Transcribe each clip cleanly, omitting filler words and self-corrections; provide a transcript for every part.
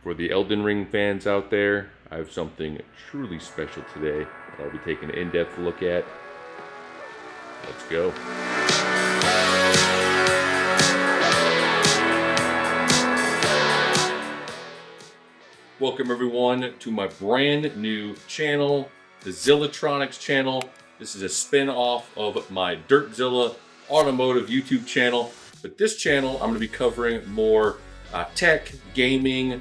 For the Elden Ring fans out there, I have something truly special today that I'll be taking an in-depth look at. Let's go. Welcome everyone to my brand new channel, the ZILLATRONIX channel. This is a spin-off of my Dirtzilla automotive YouTube channel. But this channel, I'm going to be covering more tech, gaming,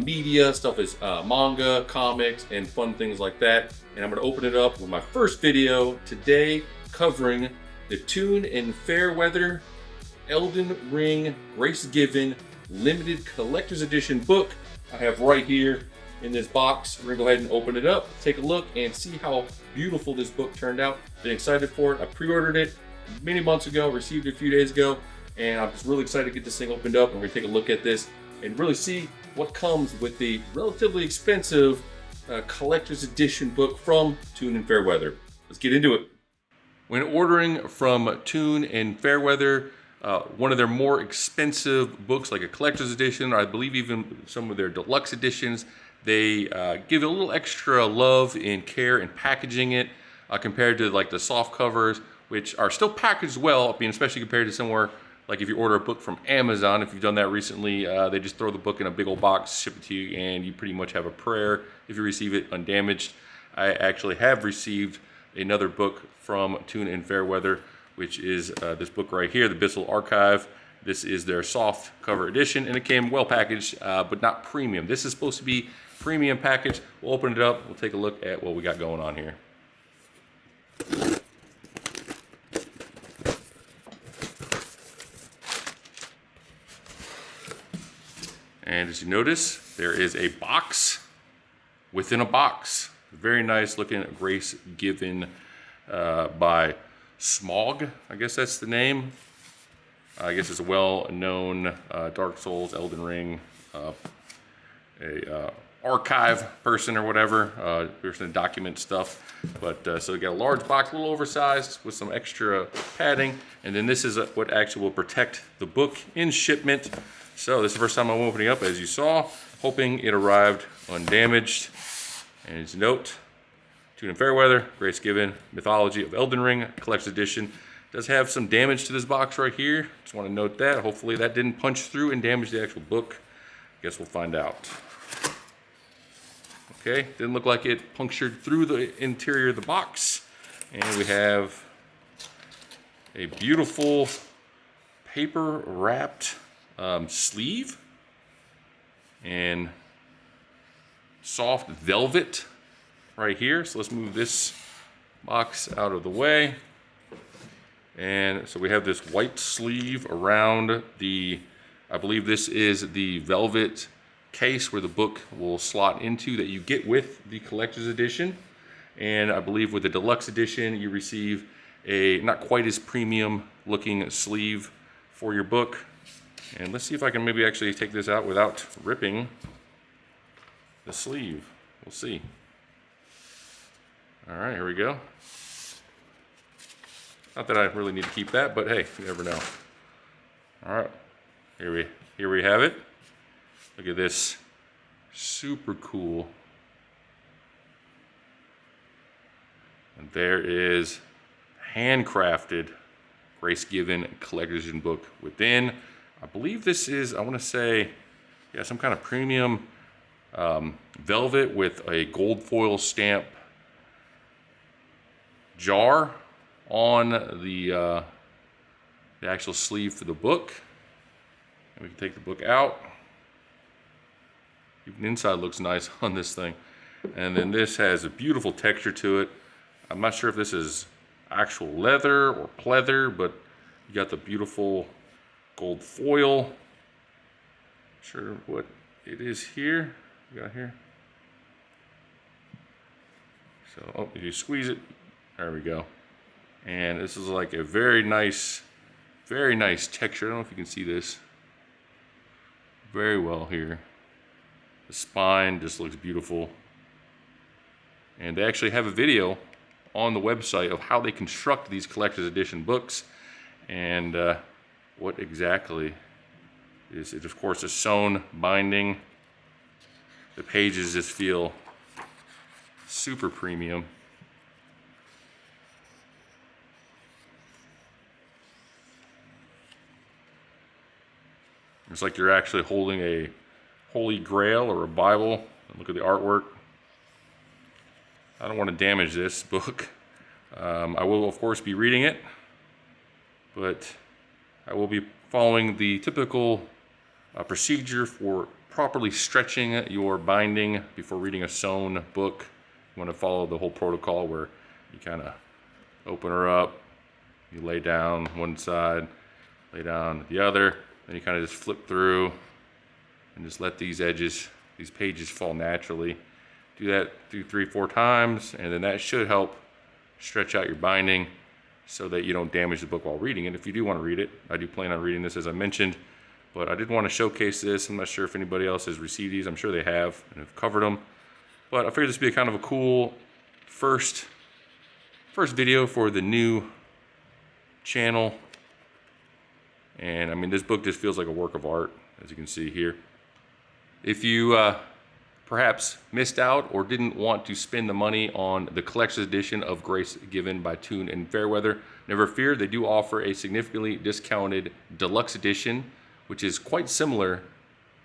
media, stuff is manga, comics, and fun things like that. And I'm going to open it up with my first video today covering the Toon and Fairweather Elden Ring Grace Given Limited Collector's Edition book I have right here in this box. We're going to go ahead and open it up, take a look, and see how beautiful this book turned out. Been excited for it. I pre-ordered it many months ago, received it a few days ago, and I'm just really excited to get this thing opened up, and we're going to take a look at this and really see what comes with the relatively expensive collector's edition book from Toon and Fairweather. Let's get into it. When ordering from Toon and Fairweather, one of their more expensive books, like a collector's edition, or I believe even some of their deluxe editions, they give it a little extra love and care in packaging it compared to like the soft covers, which are still packaged well, especially compared to somewhere like if you order a book from Amazon. If you've done that recently, they just throw the book in a big old box, ship it to you, and you pretty much have a prayer if you receive it undamaged. I actually have received another book from Toon and Fairweather, which is this book right here, the Bissell Archive. This is their soft cover edition, and it came well packaged, but not premium. This is supposed to be premium package. We'll open it up, we'll take a look at what we got going on here. And as you notice, there is a box within a box. Very nice looking Grace Given by Smog, I guess that's the name. I guess it's a well-known Dark Souls, Elden Ring, archive person or whatever, person that documents stuff. But so you got a large box, a little oversized with some extra padding, and then this is what actually will protect the book in shipment. So this is the first time I'm opening up, as you saw, hoping it arrived undamaged. And as a note, Toon and Fairweather, Grace Given, Mythology of Elden Ring, Collector's Edition. Does have some damage to this box right here. Just want to note that. Hopefully that didn't punch through and damage the actual book. Guess we'll find out. Okay, didn't look like it punctured through the interior of the box. And we have a beautiful paper wrapped sleeve and soft velvet right here. So let's move this box out of the way. And so we have this white sleeve around the, I believe this is the velvet case where the book will slot into that you get with the collector's edition. And I believe with the deluxe edition, you receive a not quite as premium looking sleeve for your book. And let's see if I can maybe actually take this out without ripping the sleeve. We'll see. All right, here we go. Not that I really need to keep that, but hey, you never know. All right, here we have it. Look at this, super cool. And there is handcrafted Grace Given collector's edition book within. I believe this is, I want to say, yeah, some kind of premium velvet with a gold foil stamp jar on the actual sleeve for the book. And we can take the book out. Even inside looks nice on this thing. And then this has a beautiful texture to it. I'm not sure if this is actual leather or pleather, but you got the beautiful gold foil. Not sure what it is here. You got here. So, oh, you squeeze it. There we go. And this is like a very nice texture. I don't know if you can see this very well here. The spine just looks beautiful. And they actually have a video on the website of how they construct these collector's edition books and what exactly is it. Of course, a sewn binding The pages just feel super premium. It's like you're actually holding a Holy Grail or a Bible. Look at the artwork. I don't want to damage this book. I will, of course, be reading it, but I will be following the typical procedure for properly stretching your binding before reading a sewn book. You want to follow the whole protocol where you kind of open her up, you lay down one side, lay down the other, then you kind of just flip through and just let these edges, these pages fall naturally. Do that through 3-4 times, and then that should help stretch out your binding so that you don't damage the book while reading it. If you do want to read it, I do plan on reading this, as I mentioned, but I did want to showcase this. I'm not sure if anybody else has received these. I'm sure they have and have covered them, but I figured this would be kind of a cool first video for the new channel. And I mean, this book just feels like a work of art, as you can see here. If you perhaps missed out or didn't want to spend the money on the collector's edition of Grace Given by Toon and Fairweather, never fear, they do offer a significantly discounted deluxe edition, which is quite similar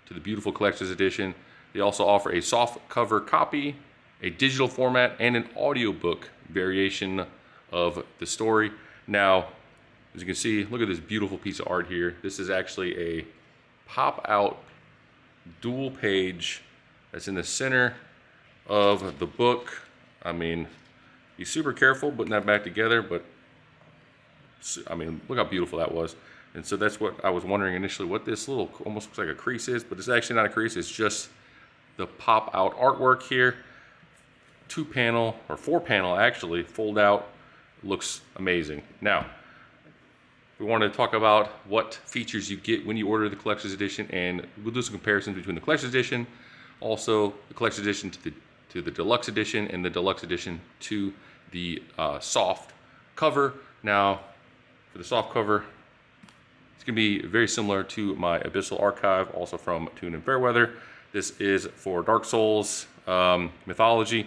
to the beautiful collector's edition. They also offer a soft cover copy, a digital format, and an audiobook variation of the story. Now, as you can see, look at this beautiful piece of art here. This is actually a pop-out dual page that's in the center of the book. I mean, be super careful putting that back together, but I mean, look how beautiful that was. And so that's what I was wondering initially, what this little, almost looks like a crease is, but it's actually not a crease, it's just the pop-out artwork here. 2-panel, or 4-panel actually, fold out, looks amazing. Now, we want to talk about what features you get when you order the collector's edition, and we'll do some comparisons between the collector's edition, also the collector's edition to the deluxe edition, and the deluxe edition to the soft cover. Now, for the soft cover, it's going to be very similar to my Abyssal Archive, also from Toon and Fairweather. This is for Dark Souls Mythology,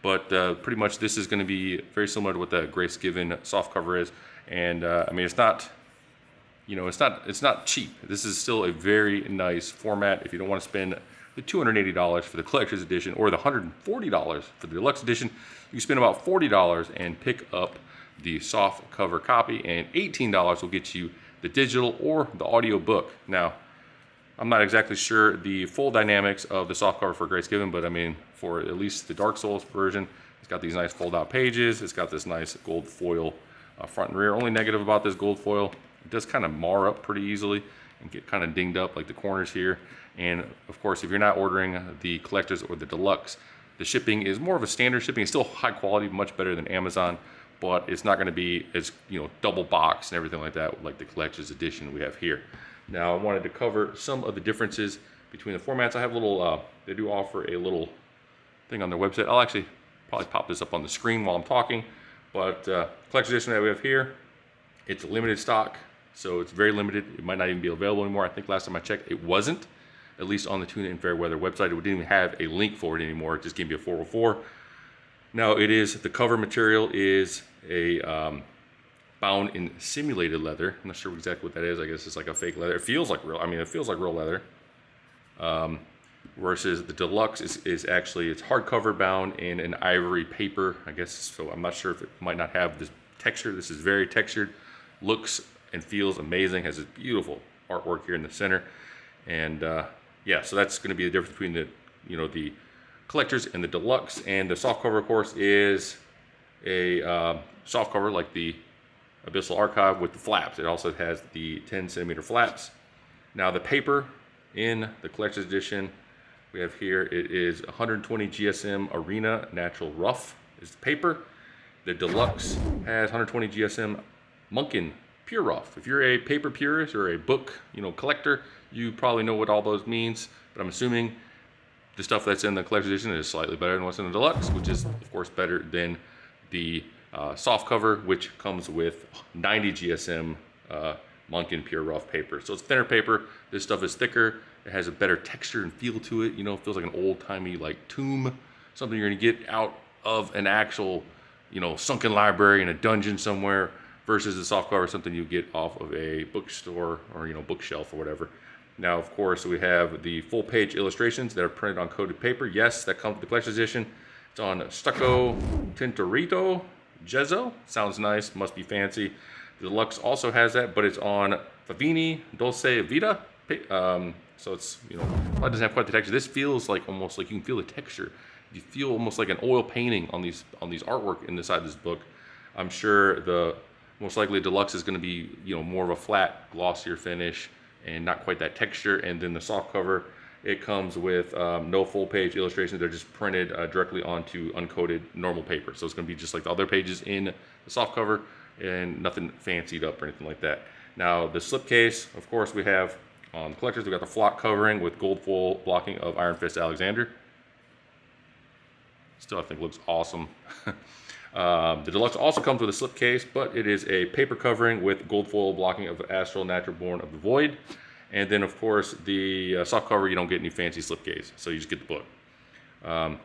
but pretty much this is going to be very similar to what the Grace Given soft cover is. And I mean, it's not, you know, it's not cheap. This is still a very nice format. If you don't want to spend the $280 for the collector's edition or the $140 for the deluxe edition, you spend about $40 and pick up the soft cover copy, and $18 will get you the digital or the audio book. Now, I'm not exactly sure the full dynamics of the soft cover for Grace Given, but I mean, for at least the Dark Souls version, it's got these nice fold-out pages. It's got this nice gold foil front and rear. Only negative about this gold foil, it does kind of mar up pretty easily and get kind of dinged up, like the corners here. And of course, if you're not ordering the collectors or the deluxe, the shipping is more of a standard shipping. It's still high quality, much better than Amazon, but it's not going to be as, you know, double box and everything like that, like the collector's edition we have here. Now, I wanted to cover some of the differences between the formats. I have a little, they do offer a little thing on their website. I'll actually probably pop this up on the screen while I'm talking. But collector's edition that we have here, it's limited stock, so it's very limited. It might not even be available anymore. I think last time I checked, it wasn't, at least on the Toon and Fairweather website. It didn't even have a link for it anymore. It just gave me a 404. Now, it is, the cover material is a bound in simulated leather. I'm not sure exactly what that is. I guess it's like a fake leather. It feels like real, I mean, it feels like real leather. Versus the deluxe is actually, it's hardcover bound in an ivory paper, I guess. So I'm not sure if it might not have this texture. This is very textured, looks and feels amazing, has this beautiful artwork here in the center. And yeah, so that's going to be the difference between the, you know, the collectors and the deluxe. And the soft cover, of course, is a soft cover like the Abyssal Archive with the flaps. It also has the 10-centimeter flaps. Now, the paper in the collector's edition we have here, it is 120 GSM Arena Natural Rough is the paper. The deluxe has 120 GSM Munkin Pure Rough. If you're a paper purist or a book, you know, collector, you probably know what all those means. But I'm assuming the stuff that's in the collector's edition is slightly better than what's in the deluxe, which is of course better than the soft cover, which comes with 90 GSM Munkin Pure Rough paper. So it's thinner paper. This stuff is thicker. It has a better texture and feel to it. You know, it feels like an old-timey like tomb, something you're gonna get out of an actual, you know, sunken library in a dungeon somewhere, versus the softcover, something you get off of a bookstore or, you know, bookshelf or whatever. Now, of course, we have the full-page illustrations that are printed on coated paper. Yes, that comes with the collector's edition. It's on stucco tintorito gesso. Sounds nice, must be fancy. The deluxe also has that, but it's on Favini Dolce Vita. So it's, you know, it doesn't have quite the texture. This feels like almost like you can feel the texture. You feel almost like an oil painting on these artwork inside this book. I'm sure the most likely deluxe is going to be, you know, more of a flat, glossier finish and not quite that texture. And then the soft cover, it comes with no full page illustrations. They're just printed directly onto uncoated normal paper. So it's going to be just like the other pages in the soft cover and nothing fancied up or anything like that. Now the slipcase, of course, we have on the collectors, we got the flock covering with gold foil blocking of Iron Fist Alexander. Still, I think looks awesome. The deluxe also comes with a slipcase, but it is a paper covering with gold foil blocking of Astral Natural Born of the Void. And then, of course, the soft cover, you don't get any fancy slipcase, so you just get the book.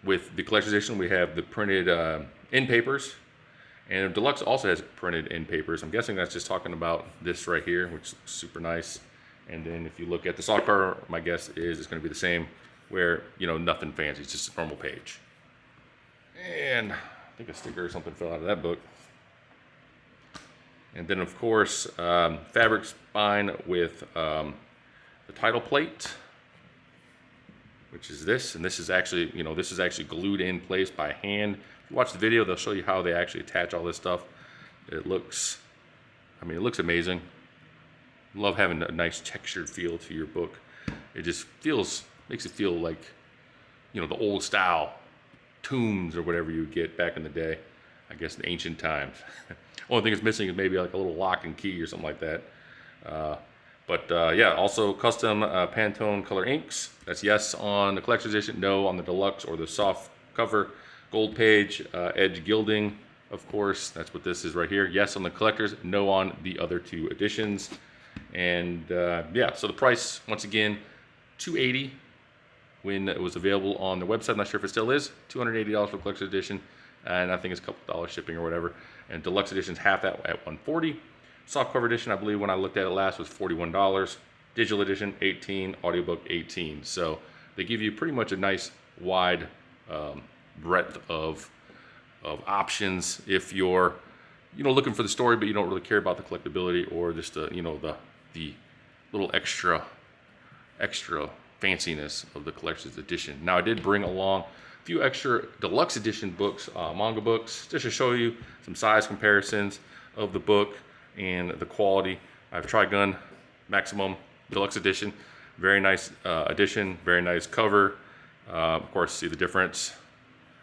With the collector's edition, we have the printed end papers, and deluxe also has printed end papers. I'm guessing that's just talking about this right here, which looks super nice. And then if you look at the soft cover, my guess is it's going to be the same, where, you know, nothing fancy, it's just a normal page. And I think a sticker or something fell out of that book. And then, of course, fabric spine with the title plate, which is this. And this is actually, you know, this is actually glued in place by hand. If you watch the video, they'll show you how they actually attach all this stuff. It looks, I mean, it looks amazing. Love having a nice textured feel to your book. It just feels, makes it feel like, you know, the old style tombs or whatever you would get back in the day. I guess in ancient times. Only thing it's missing is maybe like a little lock and key or something like that. Yeah, also custom Pantone color inks. That's yes on the collector's edition, no on the deluxe or the soft cover. Gold page, edge gilding, of course. That's what this is right here. Yes on the collector's, no on the other two editions. And yeah, so the price, once again, $280 when it was available on the website. I'm not sure if it still is. $280 for the collector's edition, and I think it's a couple dollars shipping or whatever. And deluxe edition's half that at $140. Softcover edition, I believe when I looked at it last, was $41. Digital edition, $18. Audiobook, $18. So they give you pretty much a nice wide breadth of options if you're, you know, looking for the story, but you don't really care about the collectability or just the, you know, the little extra fanciness of the collector's edition. Now I did bring along a few extra deluxe edition books, manga books, just to show you some size comparisons of the book and the quality. I have Trigun Maximum Deluxe Edition, very nice edition, very nice cover. Of course, see the difference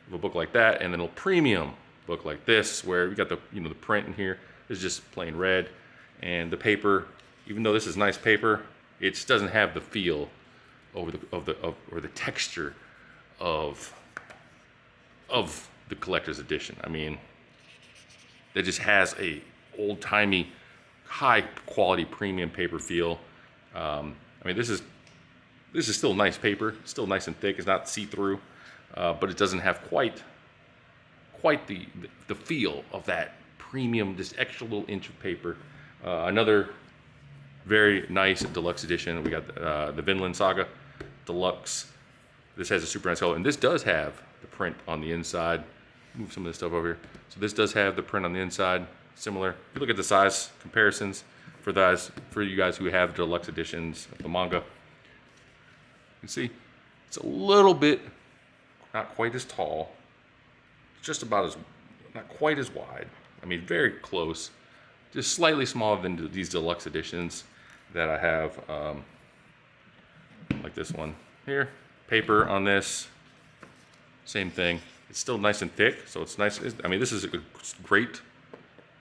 of a book like that and then a premium book like this, where we got the, you know, the print in here is just plain red, and the paper, even though this is nice paper, it just doesn't have the feel or the texture of the collector's edition. I mean, it just has a old-timey, high-quality premium paper feel. I mean, this is still nice paper, still nice and thick. It's not see-through, but it doesn't have quite the feel of that premium, this extra little inch of paper. Another very nice deluxe edition. We got the Vinland Saga Deluxe. This has a super nice color, and this does have the print on the inside. Move some of this stuff over here. So this does have the print on the inside, similar. If you look at the size comparisons for you guys who have deluxe editions of the manga, you can see it's a little bit, not quite as tall, just about as, not quite as wide. I mean, very close, just slightly smaller than these deluxe editions that I have, like this one here. Paper on this, same thing. It's still nice and thick, so it's nice. I mean, this is a great,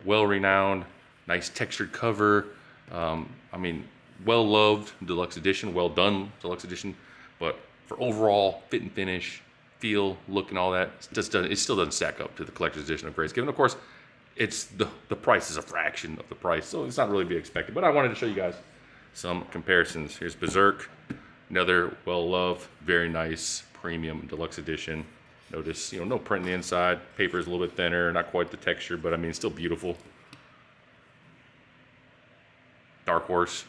well-renowned, nice textured cover. I mean, well-loved deluxe edition, well-done deluxe edition, but for overall fit and finish, feel, look, and all that, it still doesn't stack up to the collector's edition of Grayscale. And of course, it's the price is a fraction of the price, so it's not really to be expected. But I wanted to show you guys some comparisons. Here's Berserk, another well-loved, very nice premium deluxe edition. Notice, you know, no print on the inside. Paper is a little bit thinner, not quite the texture, but I mean, still beautiful. Dark Horse,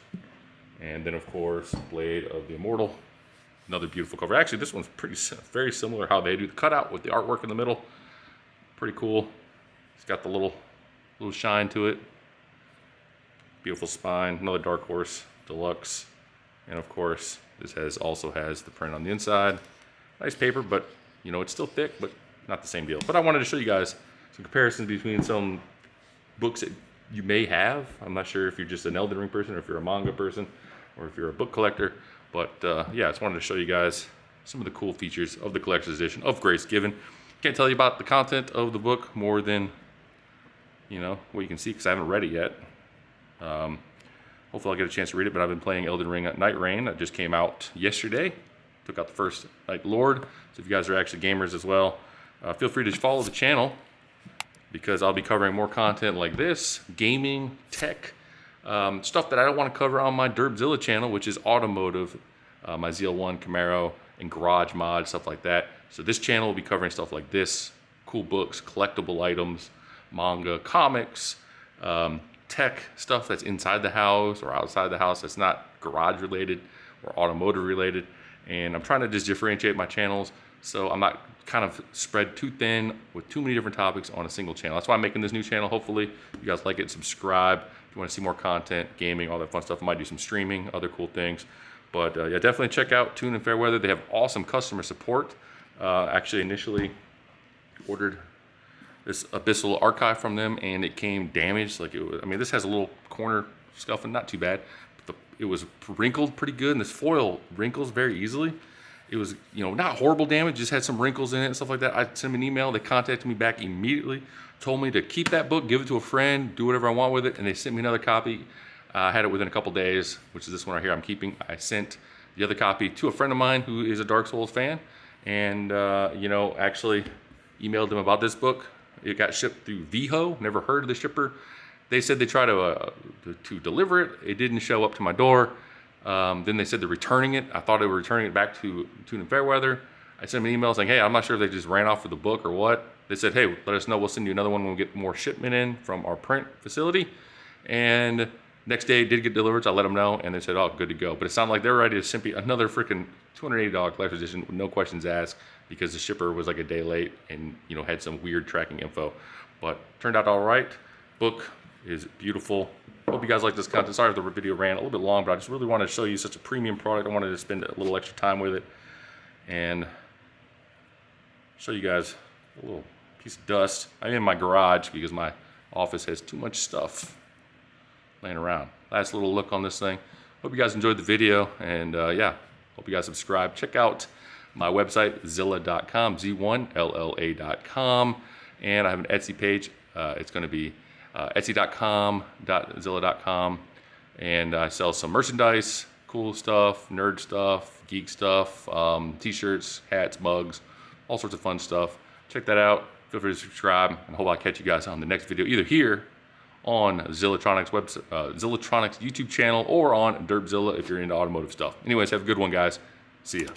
and then of course, Blade of the Immortal. Another beautiful cover. Actually, this one's very similar how they do the cutout with the artwork in the middle. Pretty cool. It's got the little shine to it. Beautiful spine. Another Dark Horse Deluxe, and of course, this also has the print on the inside. Nice paper, but you know, it's still thick, but not the same deal. But I wanted to show you guys some comparisons between some books that you may have. I'm not sure if you're just an Elden Ring person, or if you're a manga person, or if you're a book collector. But yeah, I just wanted to show you guys some of the cool features of the collector's edition of Grace Given. Can't tell you about the content of the book more than, you know, what you can see, because I haven't read it yet. Hopefully I'll get a chance to read it, but I've been playing Elden Ring Night Rain. That just came out yesterday. Took out the first Night Lord. So if you guys are actually gamers as well, feel free to follow the channel, because I'll be covering more content like this, gaming, tech, stuff that I don't want to cover on my DerpZilla channel, which is automotive, my ZL1, Camaro, and garage mod, stuff like that. So this channel will be covering stuff like this, cool books, collectible items, manga, comics, tech stuff that's inside the house or outside the house that's not garage related or automotive related. And I'm trying to just differentiate my channels so I'm not kind of spread too thin with too many different topics on a single channel. That's why I'm making this new channel. Hopefully you guys like it. Subscribe if you want to see more content, gaming, all that fun stuff. I might do some streaming, other cool things. But yeah, definitely check out Tune and Fairweather. They have awesome customer support. Actually, initially ordered this Abyssal archive from them, and it came damaged. Like, it was, I mean, this has a little corner scuffing, not too bad. But it was wrinkled pretty good, and this foil wrinkles very easily. It was, you know, not horrible damage, just had some wrinkles in it and stuff like that. I sent them an email. They contacted me back immediately, told me to keep that book, give it to a friend, do whatever I want with it, and they sent me another copy. I had it within a couple days, which is this one right here I'm keeping. I sent the other copy to a friend of mine who is a Dark Souls fan, and you know, actually emailed them about this book. It got shipped through Viho. Never heard of the shipper. They said they tried to deliver it. It didn't show up to my door. Then they said they're returning it. I thought they were returning it back to Tune and Fairweather. I sent them an email saying, hey, I'm not sure if they just ran off with the book or what. They said, hey, let us know. We'll send you another one when we get more shipment in from our print facility. And next day it did get delivered, so I let them know, and they said, oh, good to go. But it sounded like they're ready to simply another freaking $280 collector's edition with no questions asked, because the shipper was like a day late and, you know, had some weird tracking info. But turned out all right. Book is beautiful. Hope you guys like this content. Sorry if the video ran a little bit long, but I just really wanted to show you such a premium product. I wanted to spend a little extra time with it and show you guys a little piece of dust. I'm in my garage because my office has too much stuff laying around. Last little look on this thing. Hope you guys enjoyed the video, and yeah, hope you guys subscribe. Check out my website, Zilla.com, Z1LLA.com, and I have an Etsy page. It's going to be Etsy.com.Zilla.com, and I sell some merchandise, cool stuff, nerd stuff, geek stuff, t-shirts, hats, mugs, all sorts of fun stuff. Check that out. Feel free to subscribe, and I hope I'll catch you guys on the next video, either here on ZILLATRONIX website, ZILLATRONIX YouTube channel, or on DerpZilla if you're into automotive stuff. Anyways, have a good one, guys. See ya.